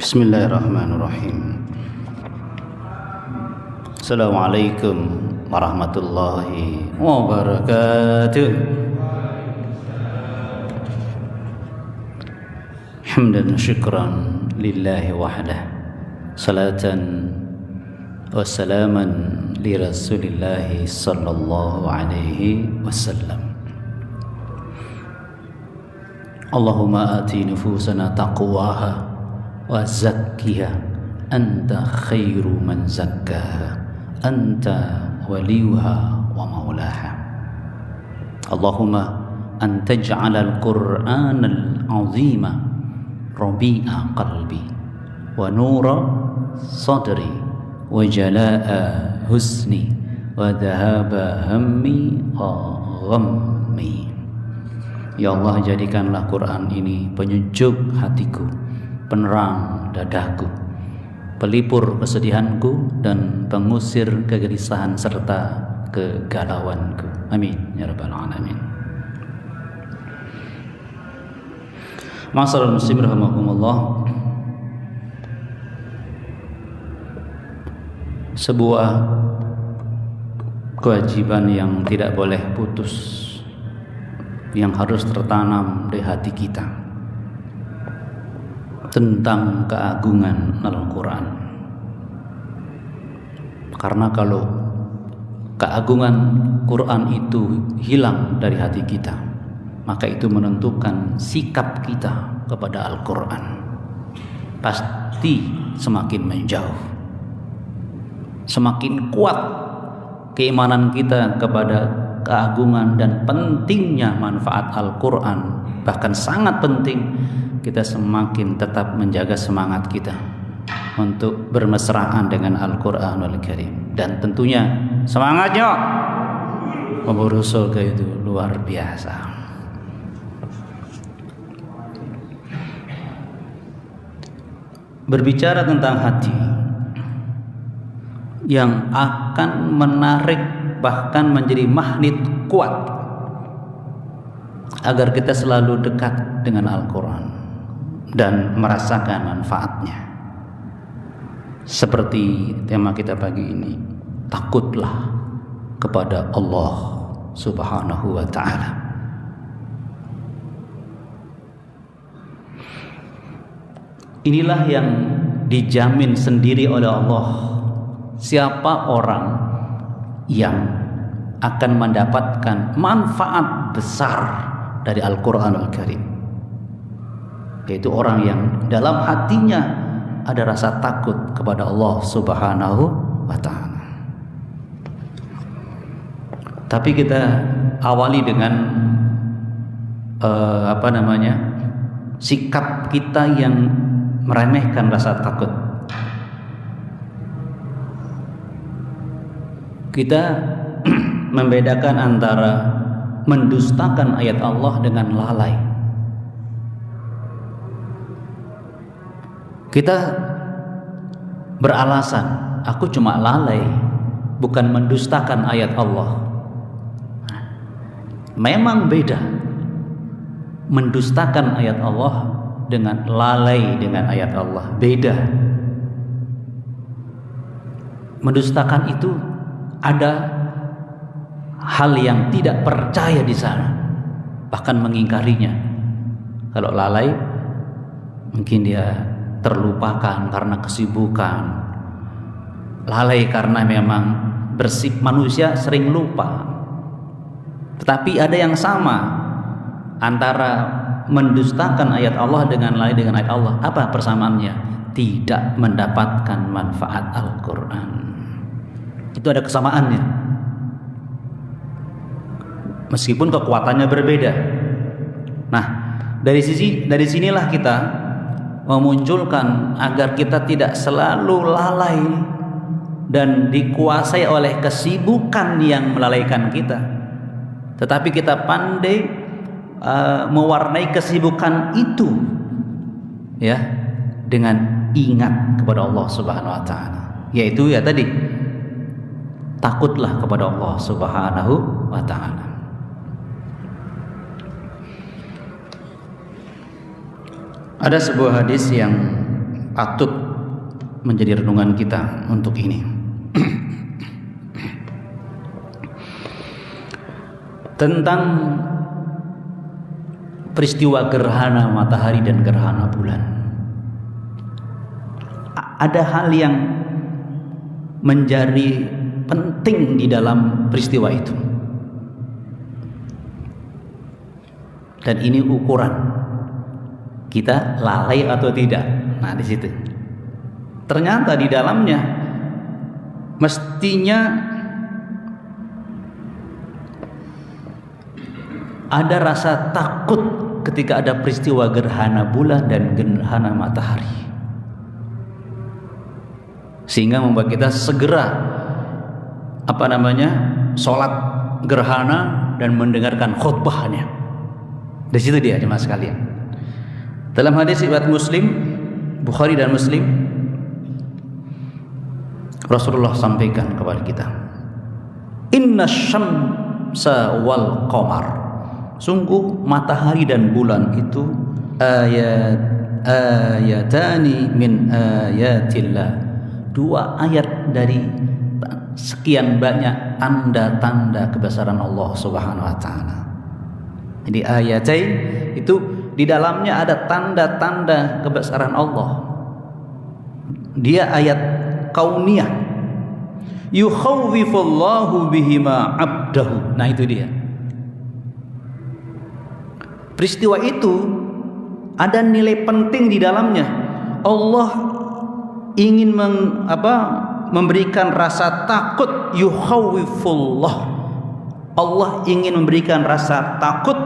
Bismillahirrahmanirrahim. Assalamualaikum warahmatullahi wabarakatuh. Hamdan syukran lillahi wahdah, salatan wassalaman li rasulillahi sallallahu alaihi wasallam. Allahumma ati nufusana taqwaha wa zakkiha anta khairu man zakkaha anta waliyuha wa maulaha. Allahumma anta ja'ala al-Qur'an al-azima rabi'a qalbi wa nura sadri wa jala'a husni wa dhahaba hammi wa ghammi. Ya Allah, jadikanlah Quran ini penyejuk hatiku, penerang dadaku, pelipur kesedihanku, dan pengusir kegelisahan serta kegalauanku. Amin ya rabbal alamin. Ma'asyiral muslimin rahimakumullah. Sebuah kewajiban yang tidak boleh putus, yang harus tertanam di hati kita, tentang keagungan Al-Quran. Karena kalau keagungan Quran itu hilang dari hati kita, maka itu menentukan sikap kita kepada Al-Quran pasti semakin menjauh. Semakin kuat keimanan kita kepada keagungan dan pentingnya manfaat Al-Quran, bahkan sangat penting, kita semakin tetap menjaga semangat kita untuk bermesraan dengan Al-Quranul Karim. Dan tentunya semangatnya memburu surga itu luar biasa. Berbicara tentang hati yang akan menarik, bahkan menjadi magnet kuat agar kita selalu dekat dengan Al-Quran dan merasakan manfaatnya. Seperti tema kita pagi ini, takutlah kepada Allah Subhanahu wa ta'ala. Inilah yang dijamin sendiri oleh Allah. Siapa orang yang akan mendapatkan manfaat besar dari Al-Quran Al-Karim, yaitu orang yang dalam hatinya ada rasa takut kepada Allah Subhanahu wa ta'ala. Tapi kita awali dengan sikap kita yang meremehkan rasa takut. Kita membedakan antara mendustakan ayat Allah dengan lalai. Kita beralasan, aku cuma lalai, bukan mendustakan ayat Allah. Memang beda mendustakan ayat Allah dengan lalai dengan ayat Allah, beda. Mendustakan itu ada hal yang tidak percaya di sana, bahkan mengingkarinya. Kalau lalai, mungkin dia terlupakan karena kesibukan, lalai karena memang manusia sering lupa. Tetapi ada yang sama antara mendustakan ayat Allah dengan lalai dengan ayat Allah. Apa persamaannya? Tidak mendapatkan manfaat Al-Quran. Itu ada kesamaannya, meskipun kekuatannya berbeda. Nah, dari sinilah kita memunculkan agar kita tidak selalu lalai dan dikuasai oleh kesibukan yang melalaikan kita, tetapi kita pandai mewarnai kesibukan itu ya dengan ingat kepada Allah Subhanahu wa ta'ala, yaitu ya tadi, takutlah kepada Allah Subhanahu wa ta'ala. Ada sebuah hadis yang patut menjadi renungan kita untuk ini. Tentang peristiwa gerhana matahari dan gerhana bulan, ada hal yang menjadi penting di dalam peristiwa itu, dan ini ukuran kita lalai atau tidak. Nah, di situ ternyata di dalamnya mestinya ada rasa takut ketika ada peristiwa gerhana bulan dan gerhana matahari, sehingga membuat kita segera sholat gerhana dan mendengarkan khutbahnya. Di situ dia, jemaah sekalian. Dalam hadis riwayat Muslim, Bukhari dan Muslim, Rasulullah sampaikan kepada kita, inna syamsa wal qamar, sungguh matahari dan bulan itu ayatani min ayatillah, dua ayat dari sekian banyak tanda-tanda kebesaran Allah Subhanahu wa taala. Jadi ayatai itu di dalamnya ada tanda-tanda kebesaran Allah. Dia ayat kauniyah. Yukhawwifullahu bihima 'abdahu. Nah, itu dia. Peristiwa itu ada nilai penting di dalamnya. Allah ingin memberikan rasa takut. Yukhawwifullah, Allah ingin memberikan rasa takut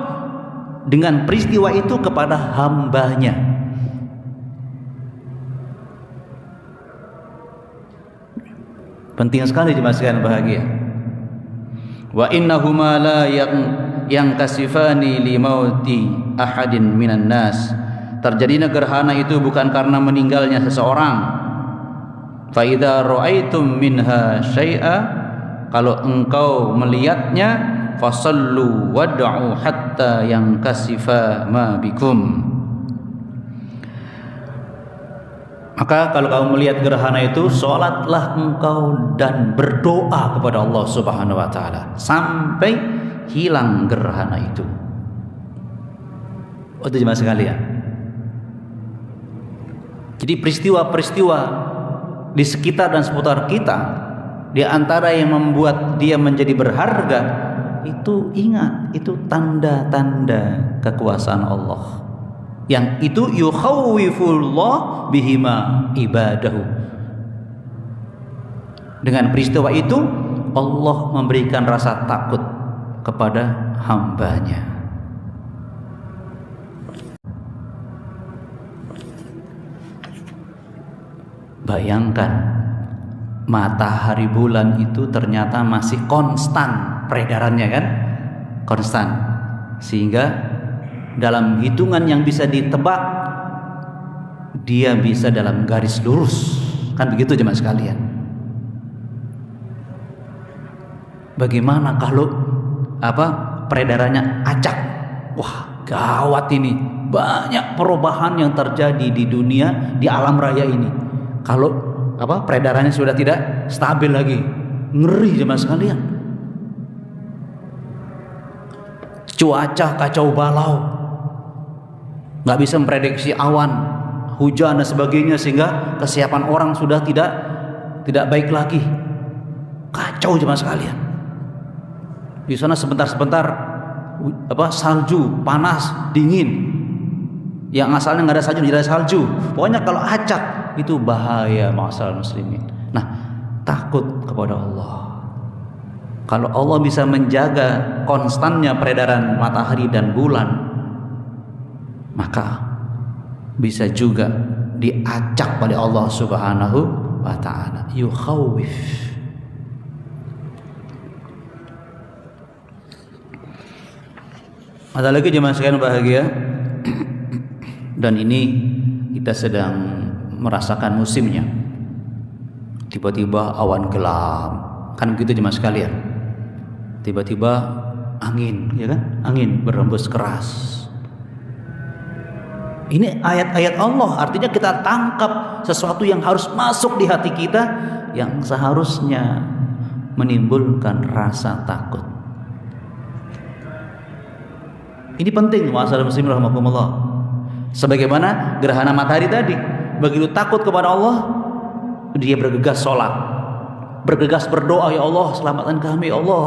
dengan peristiwa itu kepada hambanya. Penting sekali jemaah sekalian bahagia. Wa innahuma la yang kasifani li mauti ahadin minan nas, terjadinya gerhana itu bukan karena meninggalnya seseorang. Fa idza ra'aitum minha syai'a, kalau engkau melihatnya, fasallu wad'u hatta yang kasifa ma bikum, maka kalau kamu melihat gerhana itu, sholatlah engkau dan berdoa kepada Allah Subhanahu wa taala sampai hilang gerhana itu. Itu jemaah sekalian. Jadi peristiwa-peristiwa di sekitar dan seputar kita, di antara yang membuat dia menjadi berharga, itu ingat, itu tanda-tanda kekuasaan Allah, yang itu yukhawwifullah bihima ibadahu. Dengan peristiwa itu Allah memberikan rasa takut kepada hambanya. Bayangkan, matahari bulan itu ternyata masih konstan peredarannya, kan? Konstan. Sehingga dalam hitungan yang bisa ditebak, dia bisa dalam garis lurus. Kan begitu jemaah sekalian. Bagaimana kalau peredarannya acak? Wah, gawat ini. Banyak perubahan yang terjadi di dunia, di alam raya ini. Kalau peredarannya sudah tidak stabil lagi, ngeri jemaah sekalian. Cuaca kacau balau, nggak bisa memprediksi awan, hujan dan sebagainya, sehingga kesiapan orang sudah tidak baik lagi. Kacau jemaah sekalian. Di sana sebentar-sebentar salju, panas, dingin. Yang asalnya nggak ada salju jadi ada salju. Pokoknya kalau acak itu bahaya masalah muslimin. Nah, takut kepada Allah. Kalau Allah bisa menjaga konstannya peredaran matahari dan bulan, maka bisa juga diacak oleh Allah Subhanahu wa taala. Yukhawif. Ada lagi jemaah sekalian bahagia, dan ini kita sedang merasakan musimnya. Tiba-tiba awan gelap, kan begitu jemaah sekalian. Tiba-tiba angin, ya kan? Angin berhembus keras. Ini ayat-ayat Allah, artinya kita tangkap sesuatu yang harus masuk di hati kita, yang seharusnya menimbulkan rasa takut. Ini penting, ma'asyiral muslimin rahimakumullah. Sebagaimana gerhana matahari tadi, begitu takut kepada Allah, dia bergegas sholat, bergegas berdoa, ya Allah selamatkan kami, ya Allah,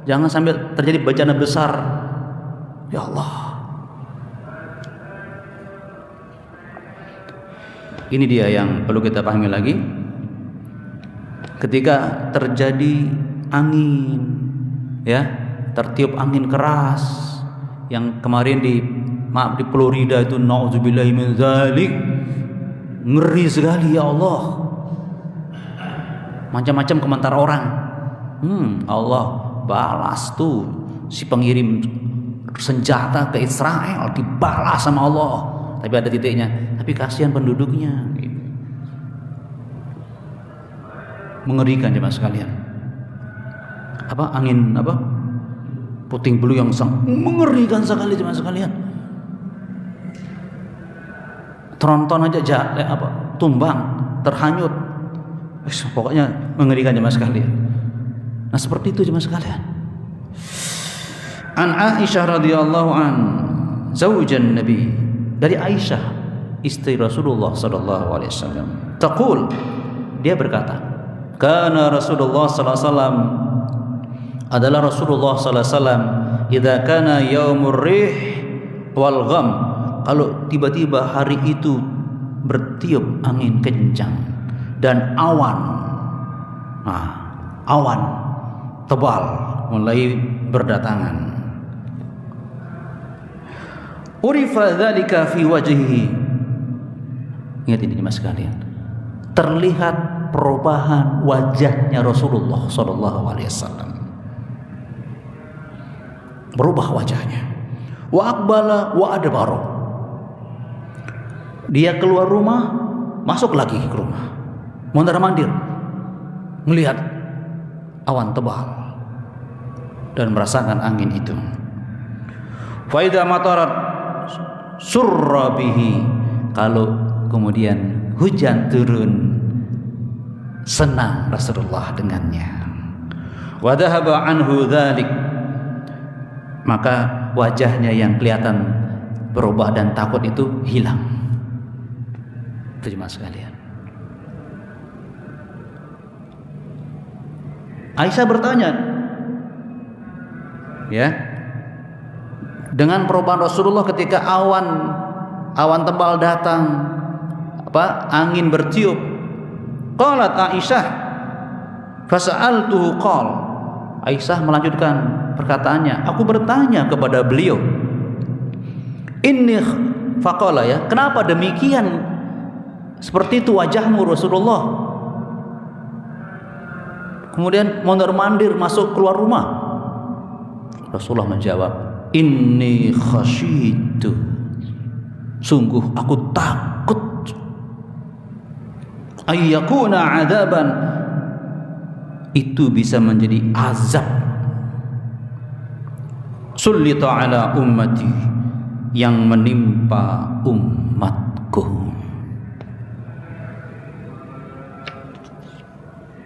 jangan sampai terjadi bencana besar, ya Allah. Ini dia yang perlu kita pahami lagi. Ketika terjadi angin, ya, tertiup angin keras, yang kemarin di Florida itu, na'udzubillahi min dzalik, ngeri sekali, ya Allah. Macam-macam komentar orang. Allah balas tuh si pengirim senjata ke Israel, dibalas sama Allah. Tapi ada titiknya. Tapi kasihan penduduknya. Mengerikan jemaah sekalian. Angin puting beliung yang sangat mengerikan sekali jemaah sekalian. Tronton aja tumbang, terhanyut. Pokoknya mengerikan jemaah sekalian. Nah, seperti itu jemaah sekalian. An Aisyah radhiyallahu an zaujan Nabi, dari Aisyah istri Rasulullah sallallahu alaihi wasallam, taqul, dia berkata, kana Rasulullah sallallahu alaihi wasallam, adalah Rasulullah sallallahu alaihi wasallam, idza kana yaumur rih wal gham, kalau tiba-tiba hari itu bertiup angin kencang dan awan tebal mulai berdatangan, urifa dzalika fi wajhihi. Ingat ini mas sekalian, terlihat perubahan wajahnya Rasulullah sallallahu alaihi wasallam. Berubah wajahnya. Wa aqbala wa adbara. Dia keluar rumah, masuk lagi ke rumah. Mondar-mandir melihat awan tebal dan merasakan angin itu. Fa idza matarat surra bihi, kalau kemudian hujan turun, senang Rasulullah dengannya. Wa dhahaba anhu dzalik, maka wajahnya yang kelihatan berubah dan takut itu hilang. Terima sekalian. Aisyah bertanya, ya, dengan perubahan Rasulullah ketika awan tebal datang, angin bertiup. Qalat Aisyah, fasa'altuhu qal. Aisyah melanjutkan perkataannya, aku bertanya kepada beliau, inni faqala, ya, kenapa demikian seperti itu wajahmu Rasulullah? Kemudian mondar-mandir masuk keluar rumah. Rasulullah menjawab, inni khasyitu, sungguh aku takut, ayyakuna adaban, itu bisa menjadi azab, sullita ala ummati, yang menimpa umatku.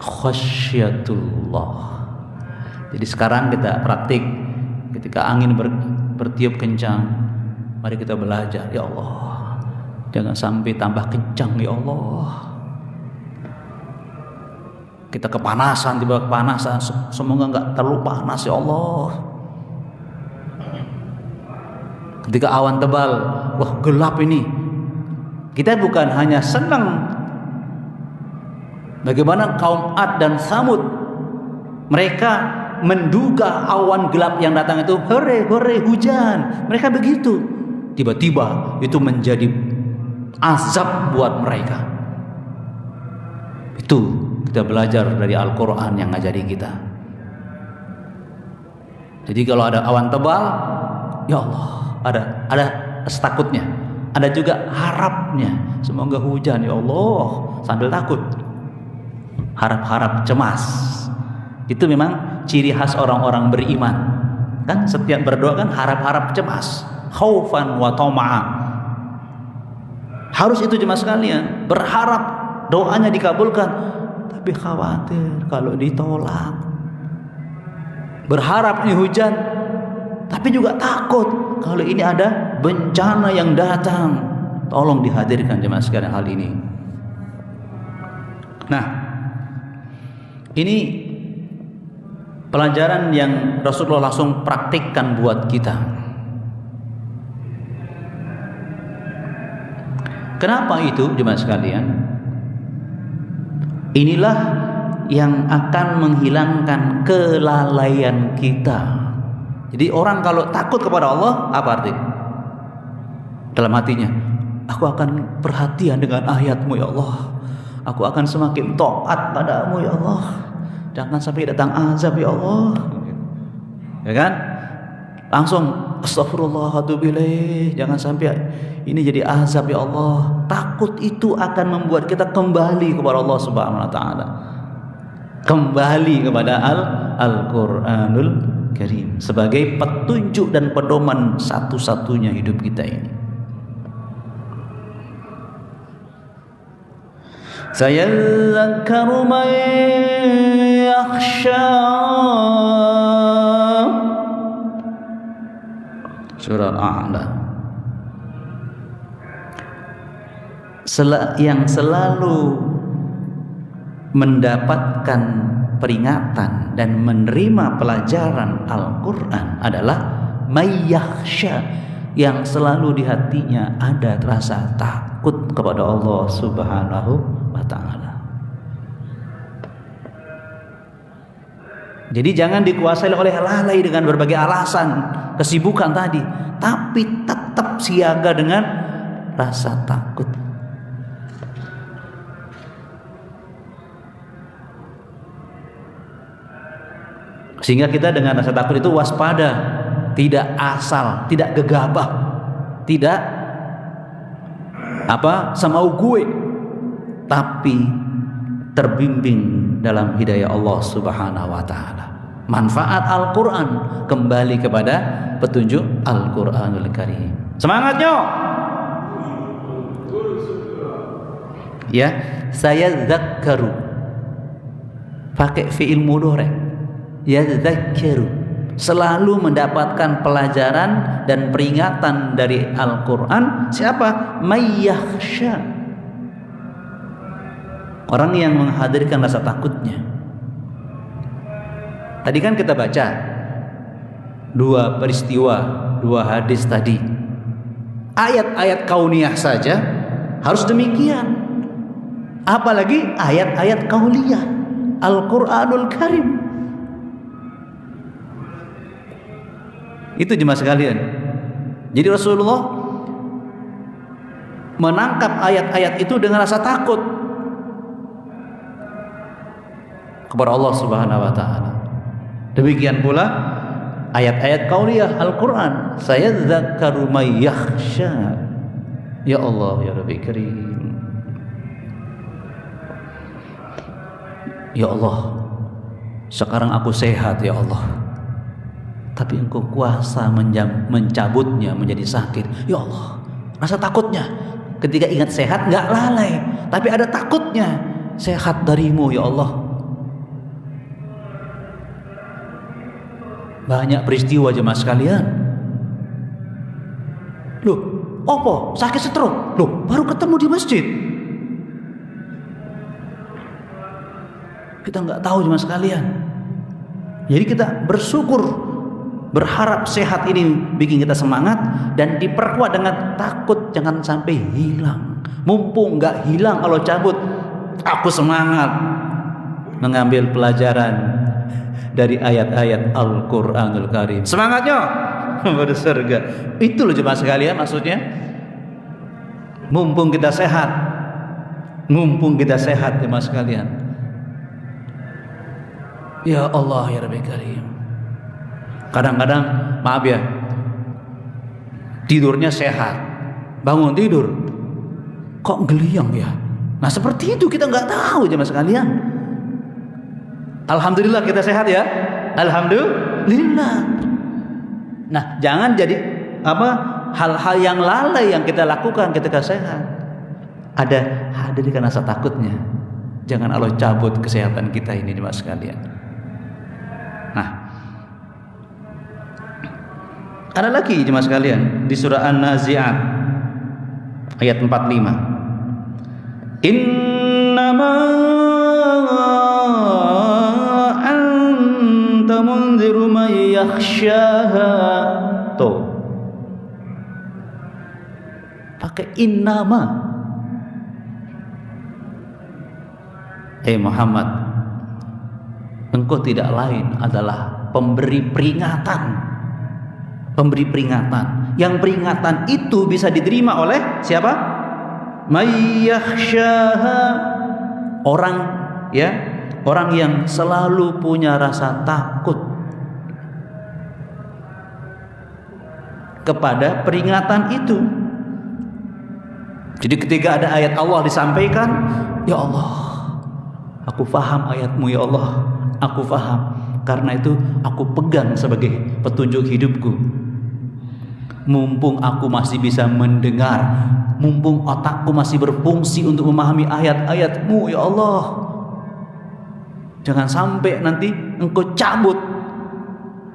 Khasyatullah. Jadi sekarang kita praktik, ketika angin bertiup kencang, mari kita belajar, ya Allah, jangan sampai tambah kencang, ya Allah. Kita kepanasan, tiba kepanasan, semoga enggak terlalu panas, ya Allah. Ketika awan tebal, wah gelap ini, kita bukan hanya senang. Bagaimana kaum Ad dan Samud, mereka menduga awan gelap yang datang itu hore hujan, mereka begitu. Tiba-tiba itu menjadi azab buat mereka. Itu kita belajar dari Al-Quran yang ngajari kita. Jadi kalau ada awan tebal, ya Allah, ada takutnya, ada juga harapnya, semoga hujan, ya Allah, sambil takut, harap-harap, cemas. Itu memang ciri khas orang-orang beriman. Kan setiap berdoa kan harap-harap cemas, khaufan wa tama'a. Harus itu jemaah sekalian, berharap doanya dikabulkan, tapi khawatir kalau ditolak. Berharap ini hujan, tapi juga takut kalau ini ada bencana yang datang. Tolong dihadirkan jemaah sekalian hal ini. Nah, ini pelajaran yang Rasulullah langsung praktikkan buat kita. Kenapa itu jemaah sekalian? Inilah yang akan menghilangkan kelalaian kita. Jadi orang kalau takut kepada Allah, apa arti? Dalam hatinya, aku akan perhatian dengan ayat-Mu ya Allah. Aku akan semakin taat padamu ya Allah. Jangan sampai datang azab ya Allah. Ya kan? Langsung astagfirullah wa atubu ilaih. Jangan sampai ini jadi azab ya Allah. Takut itu akan membuat kita kembali kepada Allah Subhanahu wa taala. Kembali kepada Al-Qur'anul Karim sebagai petunjuk dan pedoman satu-satunya hidup kita ini. Sayadzakkaru man yakhsha. Surah Al-A'la. Yang selalu mendapatkan peringatan dan menerima pelajaran Al-Quran adalah may yakhsha, yang selalu di hatinya ada rasa takut kepada Allah Subhanahu wa ta'ala. Jadi jangan dikuasai oleh lalai dengan berbagai alasan, kesibukan tadi, tapi tetap siaga dengan rasa takut. Sehingga kita dengan rasa takut itu waspada, tidak asal, tidak gegabah, tidak semau gue, tapi terbimbing dalam hidayah Allah Subhanahu wa taala. Manfaat Al-Qur'an, kembali kepada petunjuk Al-Qur'anul Karim. Semangatnya. Ya, saya zakkaru. Pakai fi'il mudhari'. Yadzakkaru, selalu mendapatkan pelajaran dan peringatan dari Al-Qur'an. Siapa? May yakhsha, orang yang menghadirkan rasa takutnya. Tadi kan kita baca dua peristiwa, dua hadis tadi. Ayat-ayat kauniyah saja harus demikian, apalagi ayat-ayat kauliyah Al-Qur'anul Karim. Itu jemaah sekalian. Jadi Rasulullah menangkap ayat-ayat itu dengan rasa takut kepada Allah Subhanahu wa taala. Demikian pula ayat-ayat qauliyah Al-Qur'an, sayadzakkaru may yakhsha. Ya Allah ya Rabbi Karim. Ya Allah, sekarang aku sehat ya Allah, tapi Engkau kuasa mencabutnya menjadi sakit. Ya Allah, rasa takutnya ketika ingat sehat nggak lalai, tapi ada takutnya sehat darimu ya Allah. Banyak peristiwa jemaah sekalian. Loh, opo sakit stroke? Loh, baru ketemu di masjid. Kita nggak tahu jemaah sekalian. Jadi kita bersyukur, berharap sehat ini bikin kita semangat, dan diperkuat dengan takut jangan sampai hilang. Mumpung nggak hilang kalau cabut, aku semangat mengambil pelajaran dari ayat-ayat Al-Qur'anul Karim. Semangatnya pada surga. Itu loh jemaah sekalian maksudnya. Mumpung kita sehat, jemaah sekalian. Ya Allah ya Rabbi Karim. Kadang-kadang maaf ya, tidurnya sehat, bangun tidur kok geliang ya. Nah seperti itu kita nggak tahu jemaah sekalian. Alhamdulillah kita sehat ya, alhamdulillah. Nah jangan jadi hal-hal yang lalai yang kita lakukan ketika sehat. Ada hadirkan rasa takutnya. Jangan Allah cabut kesehatan kita ini jemaah sekalian. Nah, ada lagi jemaah sekalian di surah An-Nazi'at ayat 45. Innama anta munziru man yakhshaha. Tuh, pakai innama. Muhammad, engkau tidak lain adalah pemberi peringatan. Pemberi peringatan. Yang peringatan itu bisa diterima oleh siapa? Mayyakhsyaha. Orang, ya, orang yang selalu punya rasa takut kepada peringatan itu. Jadi ketika ada ayat Allah disampaikan, ya Allah, aku faham ayatmu ya Allah, aku faham. Karena itu aku pegang sebagai petunjuk hidupku. Mumpung aku masih bisa mendengar, mumpung otakku masih berfungsi untuk memahami ayat-ayatmu ya Allah, jangan sampai nanti engkau cabut,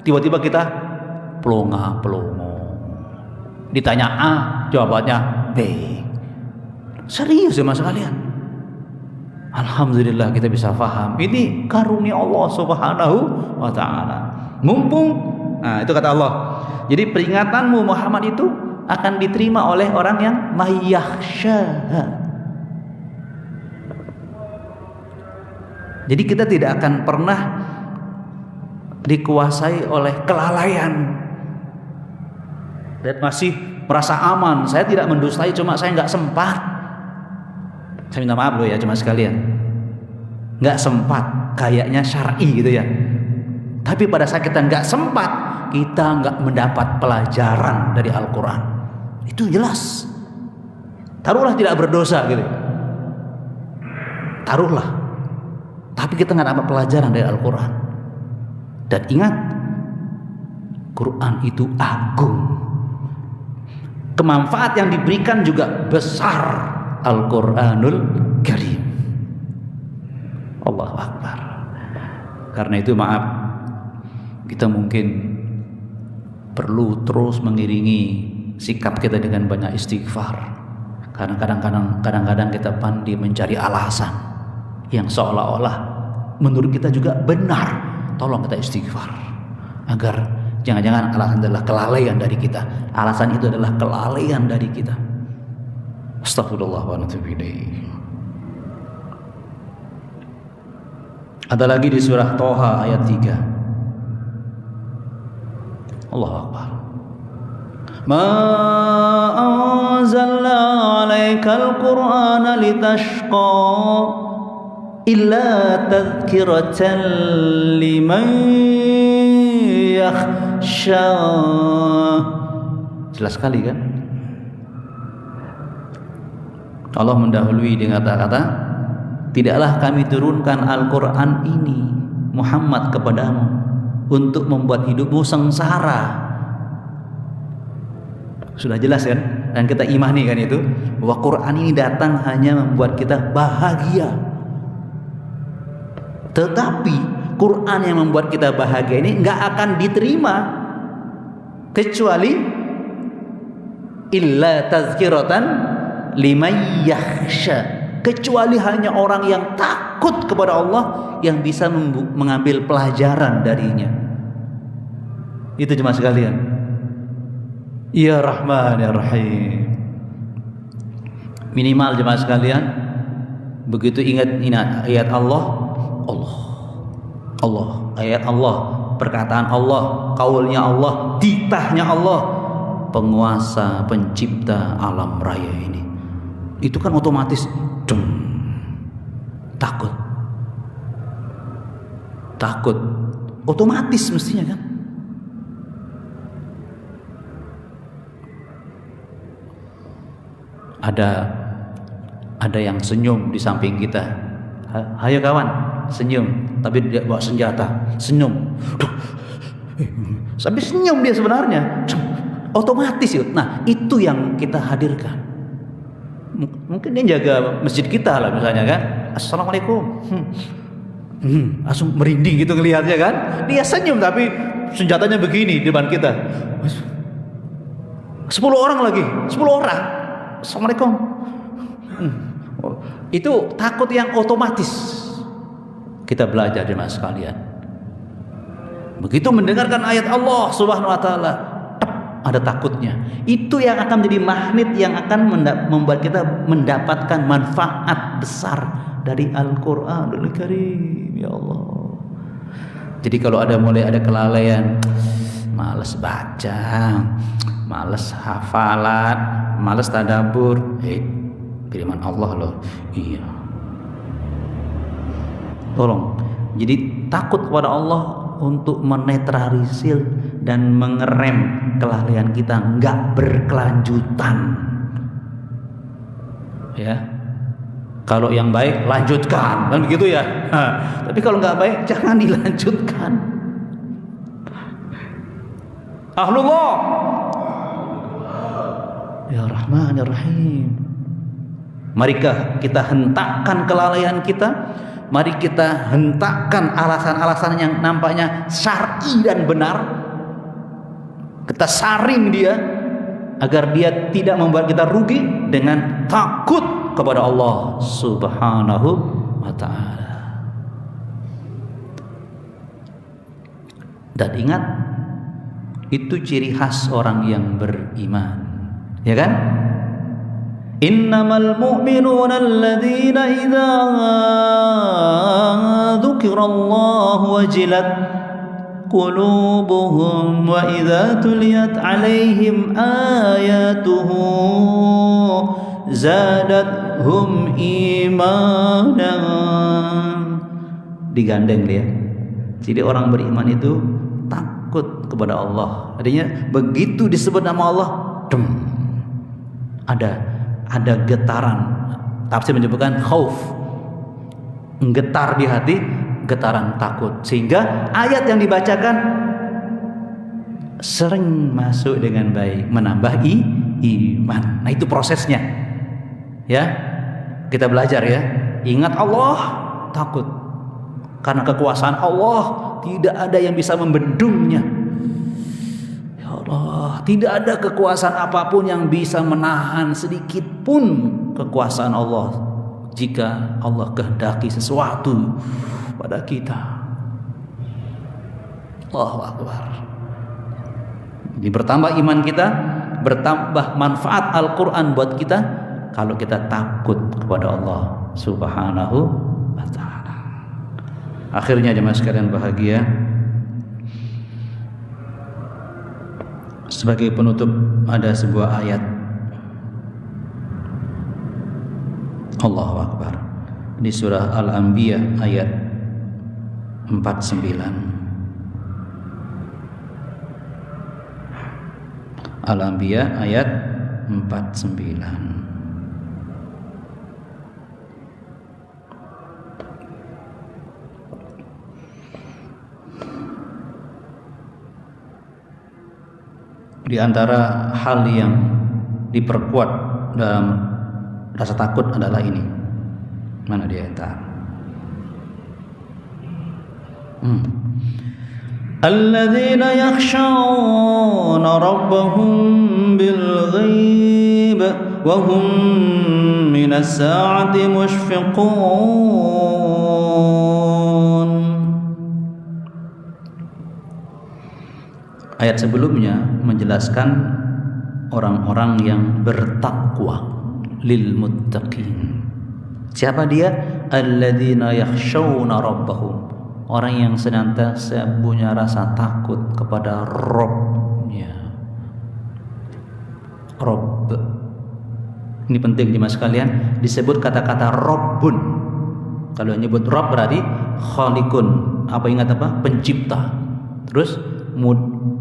tiba-tiba kita pelongo. Ditanya A, jawabannya B. Serius ya mas kalian? Alhamdulillah kita bisa faham. Ini karunia Allah Subhanahu wa ta'ala. Mumpung, nah itu kata Allah. Jadi peringatanmu Muhammad itu akan diterima oleh orang yang mayyakhsyaha. Jadi kita tidak akan pernah dikuasai oleh kelalaian dan masih merasa aman. Saya tidak mendustai, cuma saya nggak sempat. Saya minta maaf loh ya cuma sekalian, nggak sempat, kayaknya syar'i gitu ya. Tapi pada saat kita nggak sempat, kita nggak mendapat pelajaran dari Al-Quran. Itu jelas. Taruhlah tidak berdosa gitu, taruhlah, tapi kita nggak dapat pelajaran dari Al-Quran. Dan ingat, Quran itu agung, kemanfaat yang diberikan juga besar. Al-Quranul Karim. Allahu Akbar. Karena itu maaf, kita mungkin perlu terus mengiringi sikap kita dengan banyak istighfar. Karena kadang-kadang kita pandai mencari alasan yang seolah-olah menurut kita juga benar. Tolong kita istighfar agar jangan-jangan alasan adalah kelalaian dari kita. Alasan itu adalah kelalaian dari kita. Astagfirullah wa natubu ilaih. Ada lagi di surah Toha ayat 3. Allahu Akbar. Ma anzalna 'alaikal Qur'ana litashqa illa tadhkiratan liman yakhsha. Jelas sekali kan? Allah mendahului dengan kata-kata, tidaklah kami turunkan Al-Quran ini Muhammad kepadamu untuk membuat hidupmu sengsara. Sudah jelas kan? Dan kita imani kan itu, bahwa Quran ini datang hanya membuat kita bahagia. Tetapi Quran yang membuat kita bahagia ini nggak akan diterima kecuali illa tazkiratan liman yakhsha, kecuali hanya orang yang takut kepada Allah yang bisa mengambil pelajaran darinya. Itu jemaah sekalian. Ya Rahman ya Rahim. Minimal jemaah sekalian, begitu ingat ayat Allah, ayat Allah, perkataan Allah, kaulnya Allah, titahnya Allah, penguasa pencipta alam raya ini, itu kan otomatis takut otomatis mestinya kan. Ada yang senyum di samping kita. Hayo kawan, senyum, tapi dia bawa senjata, senyum. Sampai senyum dia sebenarnya. Otomatis itu. Nah, itu yang kita hadirkan. Mungkin dia jaga masjid kita lah misalnya kan. Assalamualaikum. Langsung merinding gitu ngelihatnya kan. Dia senyum tapi senjatanya begini di depan kita. 10 orang lagi, 10 orang. Assalamualaikum. Itu takut yang otomatis. Kita belajar di mas sekalian. Begitu mendengarkan ayat Allah Subhanahu wa taala, ada takutnya. Itu yang akan menjadi magnet yang akan membuat kita mendapatkan manfaat besar dari Al-Qur'anul Karim, ya Allah. Jadi kalau mulai ada kelalaian, malas baca, malas hafalan, malas tadabbur, firman Allah loh. Iya. Tolong. Jadi takut kepada Allah untuk menetralisir dan mengerem kelalaian kita enggak berkelanjutan. Ya. Kalau yang baik lanjutkan, kan begitu ya. Tapi kalau enggak baik jangan dilanjutkan. Ahlullah. Ya Rahman ya Rahim. Marikah kita hentakkan kelalaian kita? Mari kita hentakkan alasan-alasan yang nampaknya syar'i dan benar. Kita saring dia agar dia tidak membuat kita rugi dengan takut kepada Allah Subhanahu wa ta'ala. Dan ingat, itu ciri khas orang yang beriman, ya kan? Innamal mu'minuna alladzina idza dzukirallahu wajilat qulubuhum wa idza tuliyat 'alaihim ayatuhu zadathum imanan. Digandeng dia. Jadi orang beriman itu takut kepada Allah. Artinya begitu disebut nama Allah, ada getaran. Tafsir menyebutkan khauf, getar di hati, getaran takut, sehingga ayat yang dibacakan sering masuk dengan baik, menambah iman. Nah itu prosesnya ya, kita belajar ya. Ingat Allah, takut, karena kekuasaan Allah tidak ada yang bisa membendungnya. Tidak ada kekuasaan apapun yang bisa menahan sedikit pun kekuasaan Allah jika Allah kehendaki sesuatu pada kita. Allahu Akbar. Jadi bertambah iman kita, bertambah manfaat Al-Quran buat kita kalau kita takut kepada Allah Subhanahu wa ta'ala. Akhirnya jemaah sekalian bahagia, sebagai penutup ada sebuah ayat. Allahu Akbar. Di surah Al-Anbiya ayat 49. Al-Anbiya ayat 49. Di antara hal yang diperkuat dalam rasa takut adalah ini. Mana dia? Alladzina yakhshawna rabbahum bil ghaib wa hum minas sa'ati mushfiqun. Ayat sebelumnya menjelaskan orang-orang yang bertakwa, lil muttaqin. Siapa dia? Alladzina yakhshawna rabbahum. Orang yang senantiasa punya rasa takut kepada Rabb-nya. Rabb. Ini penting jemaah sekalian, disebut kata-kata Rabbun. Kalau nyebut Rabb berarti Khaliqun. Apa ingat apa? Pencipta. Terus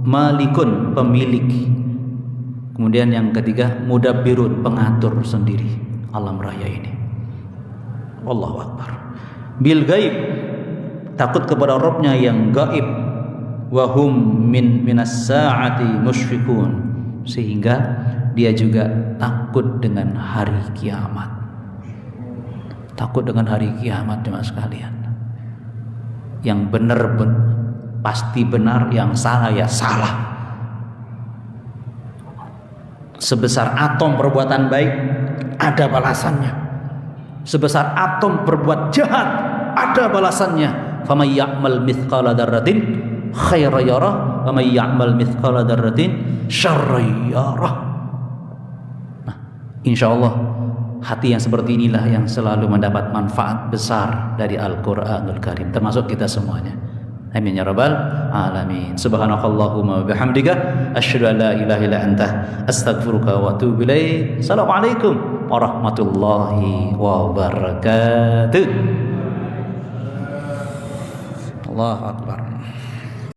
Malikun, pemilik. Kemudian yang ketiga Mudabbirun, pengatur sendiri alam raya ini. Allahu Akbar. Bil gaib, takut kepada Rabb-nya yang gaib. Wa hum minas sa'ati musyfiqun. sehingga dia juga takut dengan hari kiamat. Takut dengan hari kiamat, jemaah sekalian. Yang benar pasti benar, yang salah ya salah. Sebesar atom perbuatan baik ada balasannya. Sebesar atom berbuat jahat ada balasannya. Faman ya'mal mithqala dzarratin khairan yarah wa may ya'mal mithqala dzarratin syarran yarah. Nah, insyaallah hati yang seperti inilah yang selalu mendapat manfaat besar dari Al-Qur'anul Karim, termasuk kita semuanya. Amin ya rabbal alamin. Subhanakallahumma wa bihamdika asyhadu an la ilaha illa anta astaghfiruka wa atubu ilaik. Assalamualaikum warahmatullahi wabarakatuh. Allahu akbar.